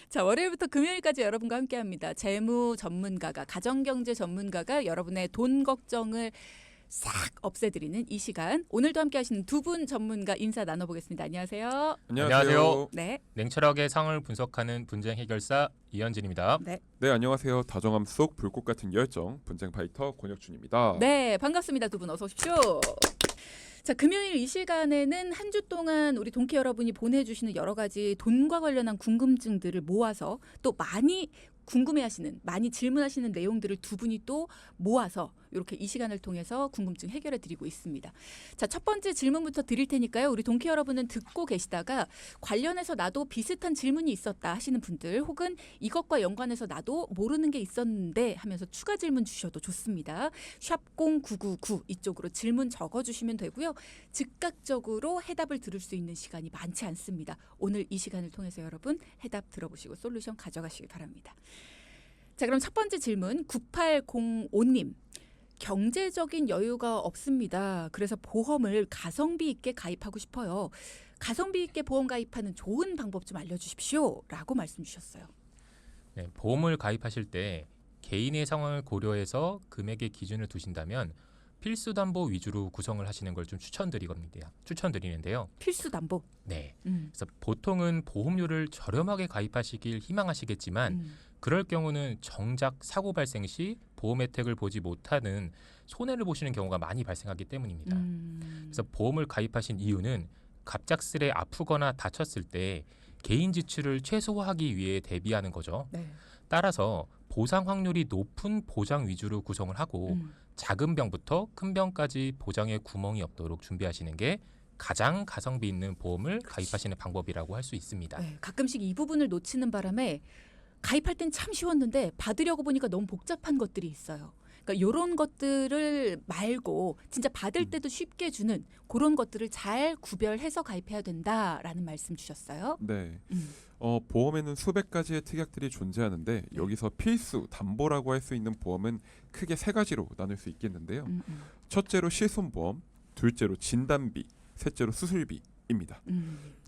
자, 월요일부터 금요일까지 여러분과 함께합니다. 재무 전문가가, 가정경제 전문가가 여러분의 돈 걱정을 싹 없애드리는 이 시간. 오늘도 함께하시는 두 분 전문가 인사 나눠보겠습니다. 안녕하세요. 안녕하세요. 네. 냉철하게 상황을 분석하는 분쟁 해결사 이현진입니다. 네. 네, 안녕하세요. 다정함 속 불꽃 같은 열정 분쟁 파이터 권혁준입니다. 네, 반갑습니다. 두 분 어서 오십시오. 자, 금요일 이 시간에는 한 주 동안 우리 동키 여러분이 보내주시는 여러 가지 돈과 관련한 궁금증들을 모아서 또 많이 궁금해하시는, 많이 질문하시는 내용들을 두 분이 또 모아서 이렇게 이 시간을 통해서 궁금증 해결해 드리고 있습니다. 자, 첫 번째 질문부터 드릴 테니까요. 우리 동키 여러분은 듣고 계시다가 관련해서 나도 비슷한 질문이 있었다 하시는 분들, 혹은 이것과 연관해서 나도 모르는 게 있었는데 하면서 추가 질문 주셔도 좋습니다. 샵 0999 이쪽으로 질문 적어주시면 되고요. 즉각적으로 해답을 들을 수 있는 시간이 많지 않습니다. 오늘 이 시간을 통해서 여러분 해답 들어보시고 솔루션 가져가시기 바랍니다. 자, 그럼 첫 번째 질문 9805님. 경제적인 여유가 없습니다. 그래서 보험을 가성비 있게 가입하고 싶어요. 가성비 있게 보험 가입하는 좋은 방법 좀 알려주십시오. 라고 말씀 주셨어요. 네, 보험을 가입하실 때 개인의 상황을 고려해서 금액의 기준을 두신다면 필수 담보 위주로 구성을 하시는 걸 좀 추천드리는데요. 필수 담보. 네. 그래서 보통은 보험료를 저렴하게 가입하시길 희망하시겠지만 그럴 경우는 정작 사고 발생 시 보험 혜택을 보지 못하는 손해를 보시는 경우가 많이 발생하기 때문입니다. 그래서 보험을 가입하신 이유는 갑작스레 아프거나 다쳤을 때 개인 지출을 최소화하기 위해 대비하는 거죠. 네. 따라서 보상 확률이 높은 보장 위주로 구성을 하고 작은 병부터 큰 병까지 보장에 구멍이 없도록 준비하시는 게 가장 가성비 있는 보험을 가입하시는 방법이라고 할 수 있습니다. 네, 가끔씩 이 부분을 놓치는 바람에 가입할 땐 참 쉬웠는데 받으려고 보니까 너무 복잡한 것들이 있어요. 그러니까 이런 것들을 말고 진짜 받을 때도 쉽게 주는 그런 것들을 잘 구별해서 가입해야 된다라는 말씀 주셨어요. 네. 보험에는 수백 가지의 특약들이 존재하는데 여기서 필수 담보라고 할 수 있는 보험은 크게 세 가지로 나눌 수 있겠는데요. 첫째로 실손보험, 둘째로 진단비, 셋째로 수술비입니다.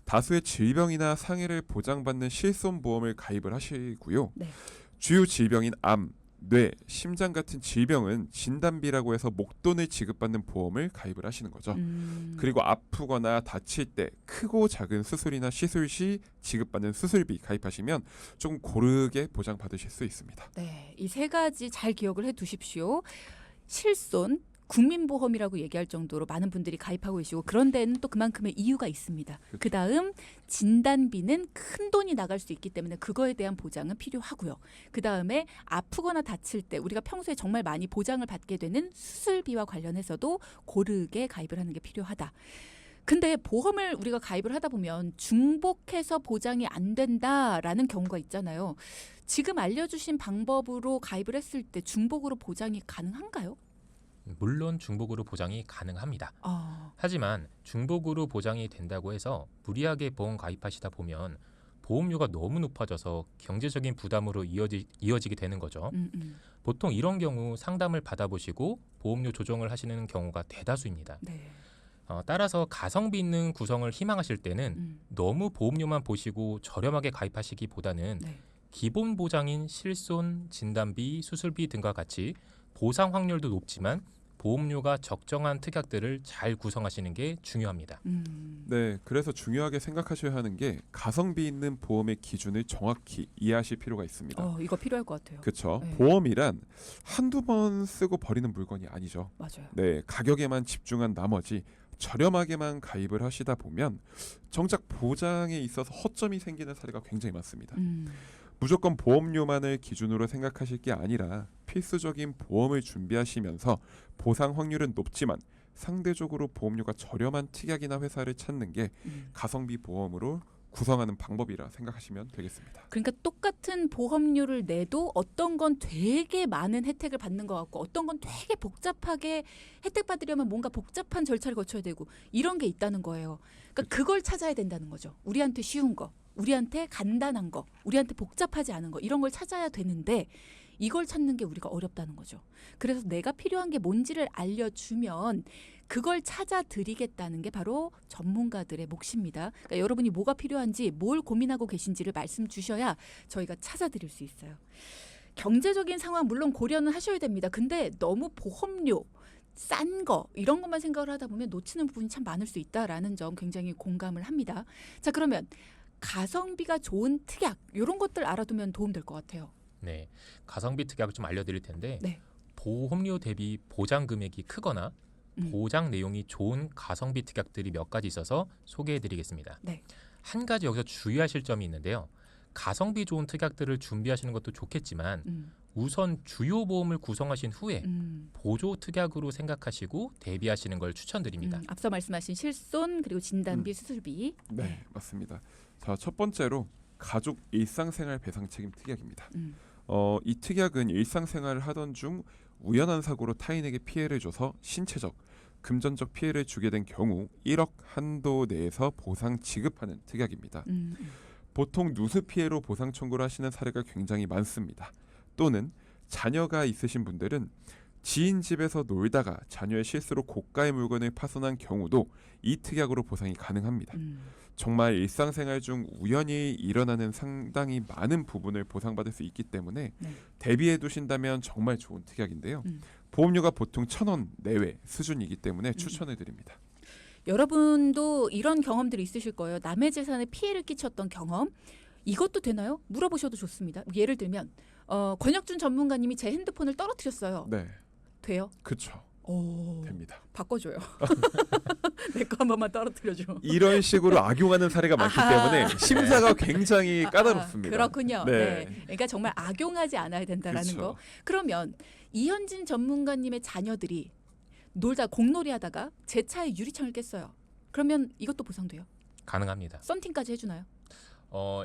다수의 질병이나 상해를 보장받는 실손보험을 가입을 하시고요. 네. 주요 질병인 암, 뇌, 심장 같은 질병은 진단비라고 해서 목돈을 지급받는 보험을 가입을 하시는 거죠. 그리고 아프거나 다칠 때 크고 작은 수술이나 시술 시 지급받는 수술비 가입하시면 조금 고르게 보장받으실 수 있습니다. 네, 이 세 가지 잘 기억을 해두십시오. 실손, 국민보험이라고 얘기할 정도로 많은 분들이 가입하고 계시고 그런 데는 또 그만큼의 이유가 있습니다. 그다음 진단비는 큰 돈이 나갈 수 있기 때문에 그거에 대한 보장은 필요하고요. 그다음에 아프거나 다칠 때 우리가 평소에 정말 많이 보장을 받게 되는 수술비와 관련해서도 고르게 가입을 하는 게 필요하다. 근데 보험을 우리가 가입을 하다 보면 중복해서 보장이 안 된다라는 경우가 있잖아요. 지금 알려주신 방법으로 가입을 했을 때 중복으로 보장이 가능한가요? 물론 중복으로 보장이 가능합니다. 하지만 중복으로 보장이 된다고 해서 무리하게 보험 가입하시다 보면 보험료가 너무 높아져서 경제적인 부담으로 이어지게 되는 거죠. 보통 이런 경우 상담을 받아보시고 보험료 조정을 하시는 경우가 대다수입니다. 네. 따라서 가성비 있는 구성을 희망하실 때는 너무 보험료만 보시고 저렴하게 가입하시기보다는 네. 기본 보장인 실손, 진단비, 수술비 등과 같이 보상 확률도 높지만 보험료가 적정한 특약들을 잘 구성하시는 게 중요합니다. 네, 그래서 중요하게 생각하셔야 하는 게 가성비 있는 보험의 기준을 정확히 이해하실 필요가 있습니다. 이거 필요할 것 같아요. 그렇죠. 네. 보험이란 한두 번 쓰고 버리는 물건이 아니죠. 맞아요. 네, 가격에만 집중한 나머지 저렴하게만 가입을 하시다 보면 정작 보장에 있어서 허점이 생기는 사례가 굉장히 많습니다. 무조건 보험료만을 기준으로 생각하실 게 아니라 필수적인 보험을 준비하시면서 보상 확률은 높지만 상대적으로 보험료가 저렴한 특약이나 회사를 찾는 게 가성비 보험으로 구성하는 방법이라 생각하시면 되겠습니다. 그러니까 똑같은 보험료를 내도 어떤 건 되게 많은 혜택을 받는 것 같고 어떤 건 되게 복잡하게 혜택 받으려면 뭔가 복잡한 절차를 거쳐야 되고 이런 게 있다는 거예요. 그러니까 그걸 찾아야 된다는 거죠. 우리한테 쉬운 거, 우리한테 간단한 거, 우리한테 복잡하지 않은 거 이런 걸 찾아야 되는데 이걸 찾는 게 우리가 어렵다는 거죠. 그래서 내가 필요한 게 뭔지를 알려주면 그걸 찾아드리겠다는 게 바로 전문가들의 몫입니다. 그러니까 여러분이 뭐가 필요한지 뭘 고민하고 계신지를 말씀 주셔야 저희가 찾아드릴 수 있어요. 경제적인 상황 물론 고려는 하셔야 됩니다. 근데 너무 보험료 싼 거 이런 것만 생각을 하다 보면 놓치는 부분이 참 많을 수 있다라는 점 굉장히 공감을 합니다. 자, 그러면 가성비가 좋은 특약 이런 것들 알아두면 도움될 것 같아요. 네, 가성비 특약을 좀 알려드릴 텐데 네. 보험료 대비 보장 금액이 크거나 보장 내용이 좋은 가성비 특약들이 몇 가지 있어서 소개해드리겠습니다. 네. 한 가지 여기서 주의하실 점이 있는데요. 가성비 좋은 특약들을 준비하시는 것도 좋겠지만 우선 주요 보험을 구성하신 후에 보조 특약으로 생각하시고 대비하시는 걸 추천드립니다. 앞서 말씀하신 실손 그리고 진단비, 수술비. 네, 맞습니다. 자, 첫 번째로 가족 일상생활 배상 책임 특약입니다. 이 특약은 일상생활을 하던 중 우연한 사고로 타인에게 피해를 줘서 신체적, 금전적 피해를 주게 된 경우 1억 한도 내에서 보상 지급하는 특약입니다. 보통 누수 피해로 보상 청구를 하시는 사례가 굉장히 많습니다. 또는 자녀가 있으신 분들은 지인 집에서 놀다가 자녀의 실수로 고가의 물건을 파손한 경우도 이 특약으로 보상이 가능합니다. 정말 일상생활 중 우연히 일어나는 상당히 많은 부분을 보상받을 수 있기 때문에 네. 대비해 두신다면 정말 좋은 특약인데요. 보험료가 보통 1,000원 내외 수준이기 때문에 추천해 드립니다. 여러분도 이런 경험들이 있으실 거예요. 남의 재산에 피해를 끼쳤던 경험. 이것도 되나요? 물어보셔도 좋습니다. 예를 들면 권혁준 전문가님이 제 핸드폰을 떨어뜨렸어요. 네, 돼요? 그렇죠. 오, 됩니다. 바꿔줘요. 내 거 한 번만 떨어뜨려줘. 이런 식으로 악용하는 사례가 많기 때문에 심사가 굉장히 까다롭습니다. 그렇군요. 네. 네. 그러니까 정말 악용하지 않아야 된다라는 그렇죠. 거. 그러면 이현진 전문가님의 자녀들이 놀다 공놀이 하다가 제 차에 유리창을 깼어요. 그러면 이것도 보상돼요? 가능합니다. 썬팅까지 해주나요?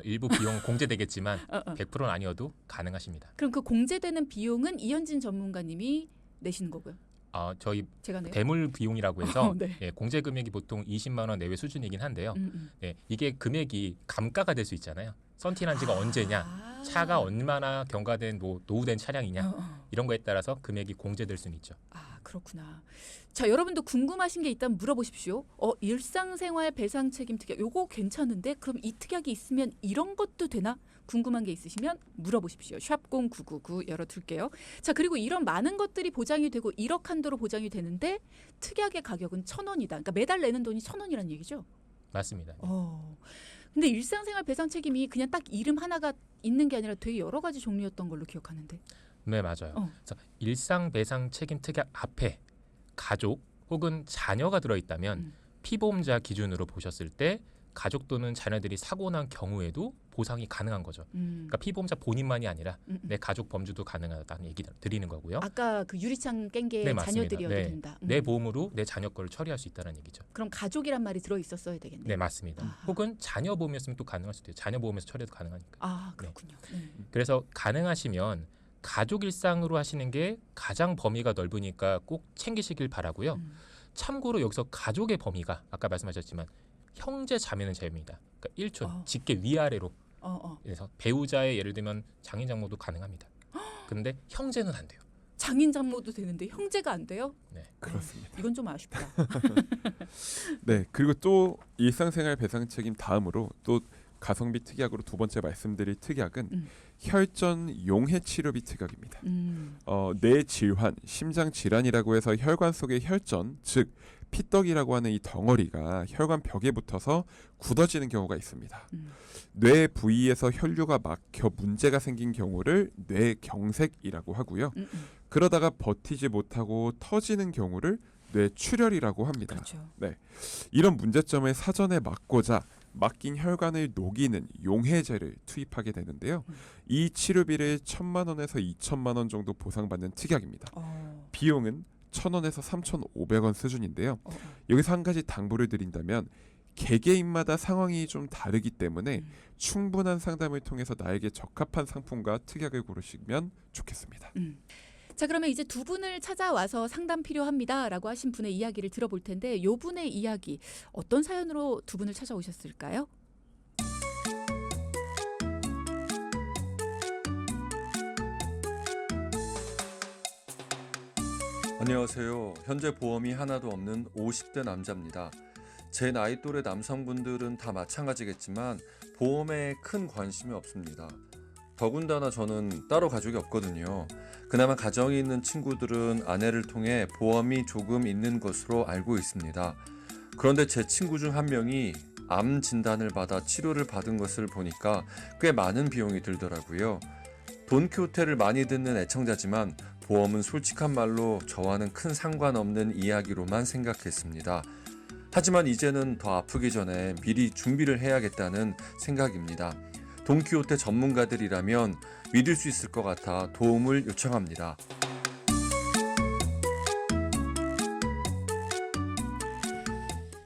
일부 비용 공제되겠지만 100%는 아니어도 가능하십니다. 그럼 그 공제되는 비용은 이현진 전문가님이 내시는 거고요. 저희 제가 내요? 대물 비용이라고 해서 네. 예, 공제 금액이 보통 20만 원 내외 수준이긴 한데요. 네, 이게 금액이 감가가 될 수 있잖아요. 썬팅한 지가 언제냐, 차가 얼마나 경과된 노후된 차량이냐 이런 거에 따라서 금액이 공제될 수는 있죠. 아, 그렇구나. 자, 여러분도 궁금하신 게 있다면 물어보십시오. 일상생활 배상 책임 특약 요거 괜찮은데 그럼 이 특약이 있으면 이런 것도 되나? 궁금한 게 있으시면 물어보십시오. 샵 0999 열어둘게요. 자, 그리고 이런 많은 것들이 보장이 되고 1억 한도로 보장이 되는데 특약의 가격은 1,000원이다. 그러니까 매달 내는 돈이 1,000원이라는 얘기죠? 맞습니다. 근데 일상생활 배상 책임이 그냥 딱 이름 하나가 있는 게 아니라 되게 여러 가지 종류였던 걸로 기억하는데. 네, 맞아요. 그래서 일상 배상 책임 특약 앞에 가족 혹은 자녀가 들어있다면 피보험자 기준으로 보셨을 때 가족 또는 자녀들이 사고 난 경우에도 보상이 가능한 거죠. 그러니까 피보험자 본인만이 아니라 내 가족 범주도 가능하다는 얘기 드리는 거고요. 아까 그 유리창 깬 게 네, 맞습니다. 자녀들이어도 네. 된다. 내 보험으로 내 자녀 거를 처리할 수 있다는 얘기죠. 그럼 가족이란 말이 들어 있었어야 되겠네. 네, 맞습니다. 아하. 혹은 자녀 보험이었으면 또 가능할 수도 있어요. 자녀 보험에서 처리도 가능하니까. 아, 그렇군요. 그래서 가능하시면 가족 일상으로 하시는 게 가장 범위가 넓으니까 꼭 챙기시길 바라고요. 참고로 여기서 가족의 범위가 아까 말씀하셨지만 형제 자매는 제외입니다. 그러니까 1촌, 직계 위아래로. 그래서 배우자의 예를 들면 장인 장모도 가능합니다. 근데 형제는 안 돼요. 장인 장모도 되는데 형제가 안 돼요? 네, 그렇습니다. 이건 좀 아쉽다. 네, 그리고 또 일상생활 배상 책임 다음으로 또 가성비 특약으로 두 번째 말씀드릴 특약은 혈전 용해 치료비 특약입니다. 뇌 질환, 심장 질환이라고 해서 혈관 속의 혈전, 즉 피떡이라고 하는 이 덩어리가 혈관 벽에 붙어서 굳어지는 경우가 있습니다. 뇌 부위에서 혈류가 막혀 문제가 생긴 경우를 뇌경색이라고 하고요. 그러다가 버티지 못하고 터지는 경우를 뇌출혈이라고 합니다. 그렇죠. 네, 이런 문제점을 사전에 막고자 막힌 혈관을 녹이는 용해제를 투입하게 되는데요. 이 치료비를 1,000만 원에서 2,000만 원 정도 보상받는 특약입니다. 비용은 1,000원에서 3,500원 수준인데요. 여기서 한 가지 당부를 드린다면 개개인마다 상황이 좀 다르기 때문에 충분한 상담을 통해서 나에게 적합한 상품과 특약을 고르시면 좋겠습니다. 자, 그러면 이제 두 분을 찾아와서 상담 필요합니다라고 하신 분의 이야기를 들어볼 텐데 요 분의 이야기 어떤 사연으로 두 분을 찾아오셨을까요? 안녕하세요. 현재 보험이 하나도 없는 50대 남자입니다. 제 나이 또래 남성분들은 다 마찬가지겠지만 보험에 큰 관심이 없습니다. 더군다나 저는 따로 가족이 없거든요. 그나마 가정이 있는 친구들은 아내를 통해 보험이 조금 있는 것으로 알고 있습니다. 그런데 제 친구 중 한 명이 암 진단을 받아 치료를 받은 것을 보니까 꽤 많은 비용이 들더라고요. 돈키호테를 많이 듣는 애청자지만 보험은 솔직한 말로 저와는 큰 상관없는 이야기로만 생각했습니다. 하지만 이제는 더 아프기 전에 미리 준비를 해야겠다는 생각입니다. 돈키호테 전문가들이라면 믿을 수 있을 것 같아 도움을 요청합니다.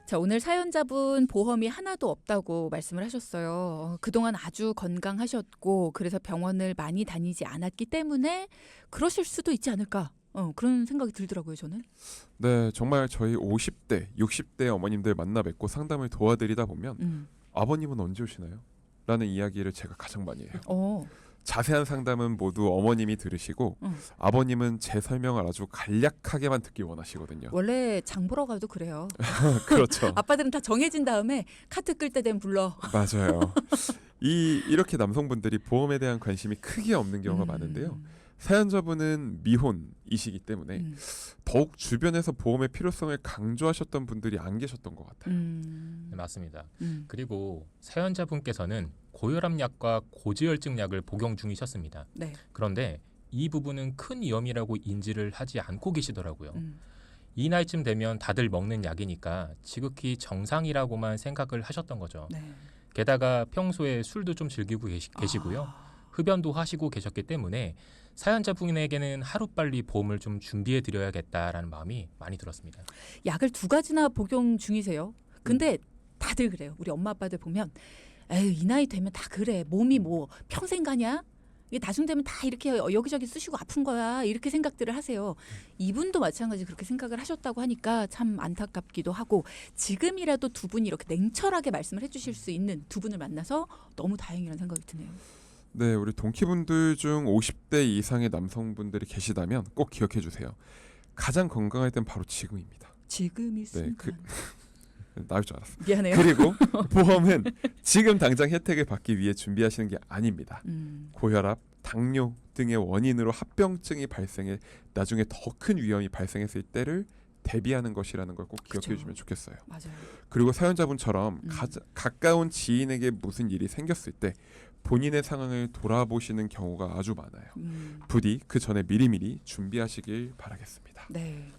자, 오늘 사연자분 보험이 하나도 없다고 말씀을 하셨어요. 그동안 아주 건강하셨고 그래서 병원을 많이 다니지 않았기 때문에 그러실 수도 있지 않을까. 그런 생각이 들더라고요, 저는. 네, 정말 저희 50대, 60대 어머님들 만나 뵙고 상담을 도와드리다 보면 아버님은 언제 오시나요? 라는 이야기를 제가 가장 많이 해요. 자세한 상담은 모두 어머님이 들으시고 아버님은 제 설명을 아주 간략하게만 듣기 원하시거든요. 원래 장 보러 가도 그래요. 그렇죠. 아빠들은 다 정해진 다음에 카트 끌 때 되면 불러. 맞아요. 이렇게 남성분들이 보험에 대한 관심이 크게 없는 경우가 많은데요. 사연자분은 미혼이시기 때문에 더욱 주변에서 보험의 필요성을 강조하셨던 분들이 안 계셨던 것 같아요. 네, 맞습니다. 그리고 사연자분께서는 고혈압약과 고지혈증약을 복용 중이셨습니다. 네. 그런데 이 부분은 큰 위험이라고 인지를 하지 않고 계시더라고요. 이 나이쯤 되면 다들 먹는 약이니까 지극히 정상이라고만 생각을 하셨던 거죠. 네. 게다가 평소에 술도 좀 즐기고 계시고요. 흡연도 하시고 계셨기 때문에 사연자분에게는 하루빨리 보험을 좀 준비해 드려야겠다라는 마음이 많이 들었습니다. 약을 2가지나 복용 중이세요. 근데 다들 그래요. 우리 엄마 아빠들 보면 에휴, 이 나이 되면 다 그래. 몸이 뭐 평생 가냐? 이게 나중 되면 다 이렇게 여기저기 쑤시고 아픈 거야. 이렇게 생각들을 하세요. 이분도 마찬가지 그렇게 생각을 하셨다고 하니까 참 안타깝기도 하고 지금이라도 두 분이 이렇게 냉철하게 말씀을 해주실 수 있는 두 분을 만나서 너무 다행이라는 생각이 드네요. 네, 우리 동키분들 중 50대 이상의 남성분들이 계시다면 꼭 기억해 주세요. 가장 건강할 땐 바로 지금입니다. 지금 이 순간. 나올 줄 알았어. 미안해요. 그리고 보험은 지금 당장 혜택을 받기 위해 준비하시는 게 아닙니다. 고혈압, 당뇨 등의 원인으로 합병증이 발생해 나중에 더 큰 위험이 발생했을 때를 대비하는 것이라는 걸 꼭 기억해 주시면 좋겠어요. 맞아요. 그리고 사연자분처럼 가까운 지인에게 무슨 일이 생겼을 때 본인의 상황을 돌아보시는 경우가 아주 많아요. 부디 그 전에 미리미리 준비하시길 바라겠습니다. 네.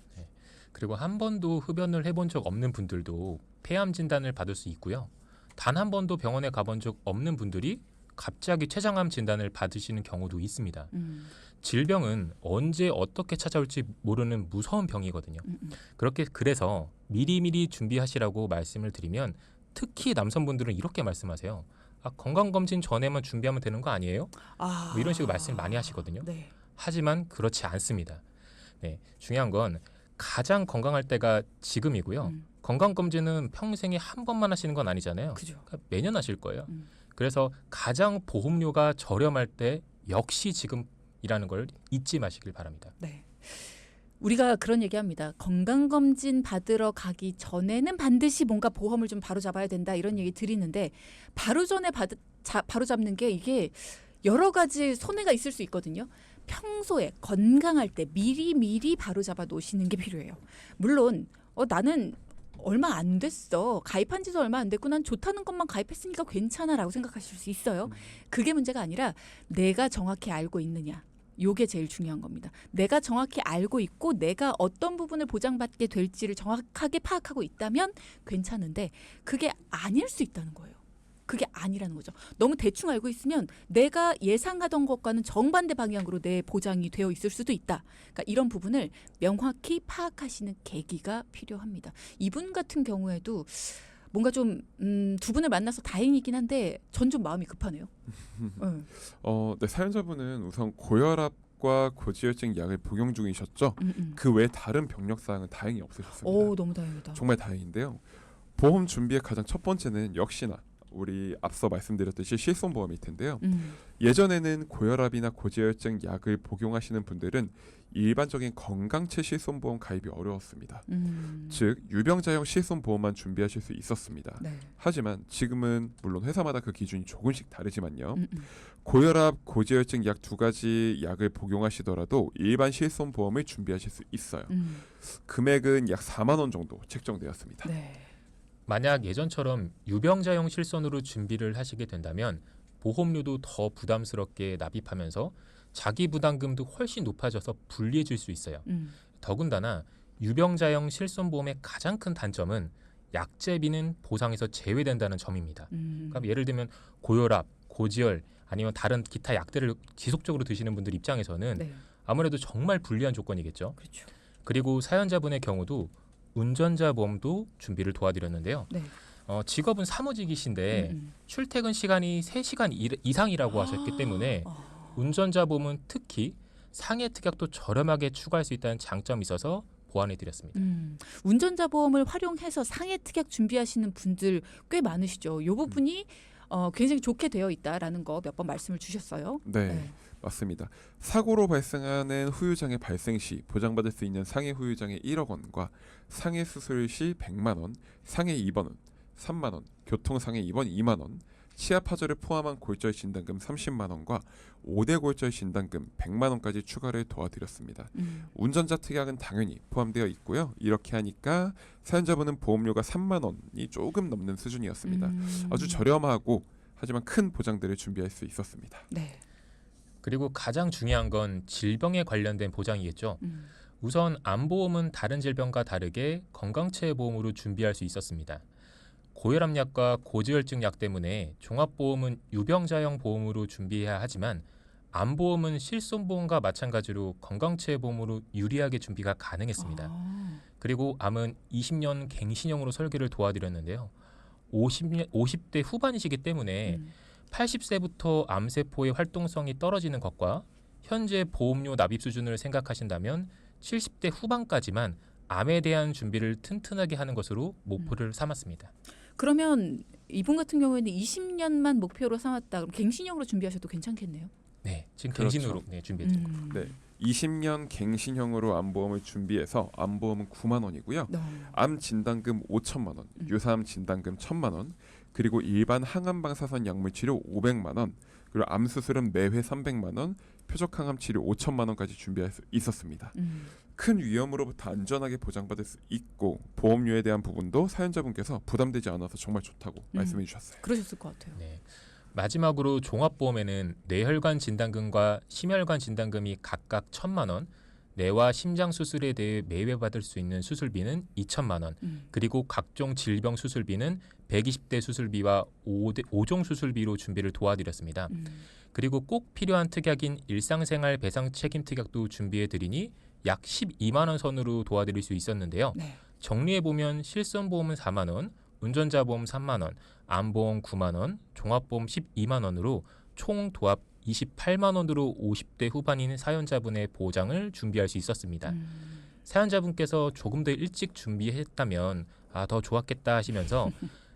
그리고 한 번도 흡연을 해본 적 없는 분들도 폐암 진단을 받을 수 있고요. 단 한 번도 병원에 가본 적 없는 분들이 갑자기 췌장암 진단을 받으시는 경우도 있습니다. 질병은 언제 어떻게 찾아올지 모르는 무서운 병이거든요. 그래서 미리미리 준비하시라고 말씀을 드리면 특히 남성분들은 이렇게 말씀하세요. 건강검진 전에만 준비하면 되는 거 아니에요? 뭐 이런 식으로 말씀을 많이 하시거든요. 네. 하지만 그렇지 않습니다. 네, 중요한 건 가장 건강할 때가 지금이고요. 건강검진은 평생에 한 번만 하시는 건 아니잖아요. 그죠. 그러니까 매년 하실 거예요. 그래서 가장 보험료가 저렴할 때 역시 지금이라는 걸 잊지 마시길 바랍니다. 네. 우리가 그런 얘기합니다. 건강검진 받으러 가기 전에는 반드시 뭔가 보험을 좀 바로 잡아야 된다 이런 얘기 드리는데 바로 전에 바로 잡는 게 이게 여러 가지 손해가 있을 수 있거든요. 평소에 건강할 때 미리 바로 잡아 놓으시는 게 필요해요. 물론 나는 얼마 안 됐어. 가입한 지도 얼마 안 됐고 난 좋다는 것만 가입했으니까 괜찮아라고 생각하실 수 있어요. 그게 문제가 아니라 내가 정확히 알고 있느냐. 요게 제일 중요한 겁니다. 내가 정확히 알고 있고 내가 어떤 부분을 보장받게 될지를 정확하게 파악하고 있다면 괜찮은데 그게 아닐 수 있다는 거예요. 그게 아니라는 거죠. 너무 대충 알고 있으면 내가 예상하던 것과는 정반대 방향으로 내 보장이 되어 있을 수도 있다. 그러니까 이런 부분을 명확히 파악하시는 계기가 필요합니다. 이분 같은 경우에도 뭔가 좀 두 분을 만나서 다행이긴 한데 전 좀 마음이 급하네요. 네, 사연자분은 우선 고혈압과 고지혈증 약을 복용 중이셨죠. 그 외 다른 병력 사항은 다행히 없으셨습니다. 오, 너무 다행이다. 정말 다행인데요. 보험 준비의 가장 첫 번째는 역시나 우리 앞서 말씀드렸듯이 실손보험일 텐데요. 음. 예전에는 고혈압이나 고지혈증 약을 복용하시는 분들은 일반적인 건강체 실손보험 가입이 어려웠습니다. 즉 유병자용 실손보험만 준비하실 수 있었습니다. 네. 하지만 지금은 물론 회사마다 그 기준이 조금씩 다르지만요. 음. 고혈압, 고지혈증 약 두 가지 약을 복용하시더라도 일반 실손보험을 준비하실 수 있어요. 금액은 약 4만 원 정도 책정되었습니다. 네. 만약 예전처럼 유병자용 실손으로 준비를 하시게 된다면 보험료도 더 부담스럽게 납입하면서 자기 부담금도 훨씬 높아져서 불리해질 수 있어요. 더군다나 유병자용 실손보험의 가장 큰 단점은 약제비는 보상에서 제외된다는 점입니다. 그럼 예를 들면 고혈압, 고지혈 아니면 다른 기타 약들을 지속적으로 드시는 분들 입장에서는 네. 아무래도 정말 불리한 조건이겠죠. 그렇죠. 그리고 사연자분의 경우도 운전자 보험도 준비를 도와드렸는데요. 네. 직업은 사무직이신데 출퇴근 시간이 3시간 이상이라고 하셨기 때문에 운전자 보험은 특히 상해 특약도 저렴하게 추가할 수 있다는 장점이 있어서 보완해드렸습니다. 운전자 보험을 활용해서 상해 특약 준비하시는 분들 꽤 많으시죠. 이 부분이 굉장히 좋게 되어 있다라는 거 몇 번 말씀을 주셨어요. 네. 맞습니다. 사고로 발생하는 후유장애 발생 시 보장받을 수 있는 상해 후유장애 1억 원과 상해 수술 시 100만 원, 상해 입원은 3만 원, 교통상해 입원 2만 원, 치아 파절을 포함한 골절 진단금 30만 원과 5대 골절 진단금 100만 원까지 추가를 도와드렸습니다. 운전자 특약은 당연히 포함되어 있고요. 이렇게 하니까 사연자분은 보험료가 3만 원이 조금 넘는 수준이었습니다. 아주 저렴하고 하지만 큰 보장들을 준비할 수 있었습니다. 네. 그리고 가장 중요한 건 질병에 관련된 보장이겠죠. 우선 암보험은 다른 질병과 다르게 건강체 보험으로 준비할 수 있었습니다. 고혈압약과 고지혈증 약 때문에 종합보험은 유병자용 보험으로 준비해야 하지만 암보험은 실손보험과 마찬가지로 건강체 보험으로 유리하게 준비가 가능했습니다. 그리고 암은 20년 갱신형으로 설계를 도와드렸는데요. 50대 후반이시기 때문에 80세부터 암세포의 활동성이 떨어지는 것과 현재 보험료 납입 수준을 생각하신다면 70대 후반까지만 암에 대한 준비를 튼튼하게 하는 것으로 목표를 삼았습니다. 그러면 이분 같은 경우에는 20년만 목표로 삼았다. 그럼 갱신형으로 준비하셔도 괜찮겠네요. 네, 지금 그렇죠. 갱신으로 준비해드리고 네. 20년 갱신형으로 암보험을 준비해서 암보험은 9만 원이고요. 암 진단금 5천만 원, 유사암 진단금 1,000만 원, 그리고 일반 항암방사선 약물 치료 500만 원, 그리고 암 수술은 매회 300만 원, 표적 항암 치료 5천만 원까지 준비할 수 있었습니다. 큰 위험으로부터 안전하게 보장받을 수 있고 보험료에 대한 부분도 사연자분께서 부담되지 않아서 정말 좋다고 말씀해 주셨어요. 그러셨을 것 같아요. 네. 마지막으로 종합보험에는 뇌혈관 진단금과 심혈관 진단금이 각각 1,000만 원, 뇌와 심장 수술에 대해 매회 받을 수 있는 수술비는 2천만 원, 그리고 각종 질병 수술비는 120대 수술비와 5종 수술비로 준비를 도와드렸습니다. 그리고 꼭 필요한 특약인 일상생활 배상 책임 특약도 준비해드리니 약 12만 원 선으로 도와드릴 수 있었는데요. 네. 정리해보면 실손보험은 4만 원, 운전자보험 3만 원, 암보험 9만 원, 종합보험 12만 원으로 총 도합 28만 원으로 50대 후반인 사연자분의 보장을 준비할 수 있었습니다. 사연자분께서 조금 더 일찍 준비했다면 더 좋았겠다 하시면서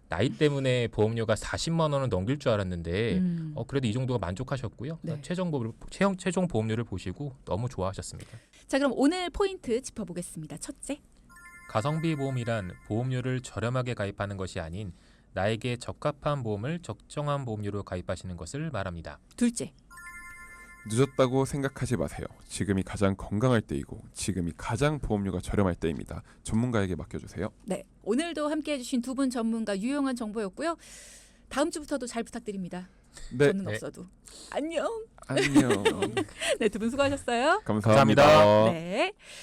나이 때문에 보험료가 40만 원을 넘길 줄 알았는데 그래도 이 정도가 만족하셨고요. 네. 최종 보험료를 보시고 너무 좋아하셨습니다. 자, 그럼 오늘 포인트 짚어보겠습니다. 첫째. 가성비 보험이란 보험료를 저렴하게 가입하는 것이 아닌 나에게 적합한 보험을 적정한 보험료로 가입하시는 것을 말합니다. 둘째. 늦었다고 생각하지 마세요. 지금이 가장 건강할 때이고 지금이 가장 보험료가 저렴할 때입니다. 전문가에게 맡겨주세요. 네. 오늘도 함께해 주신 두 분 전문가 유용한 정보였고요. 다음 주부터도 잘 부탁드립니다. 네. 저는 없어도. 안녕. 안녕. 네, 두 분 수고하셨어요. 감사합니다. 네.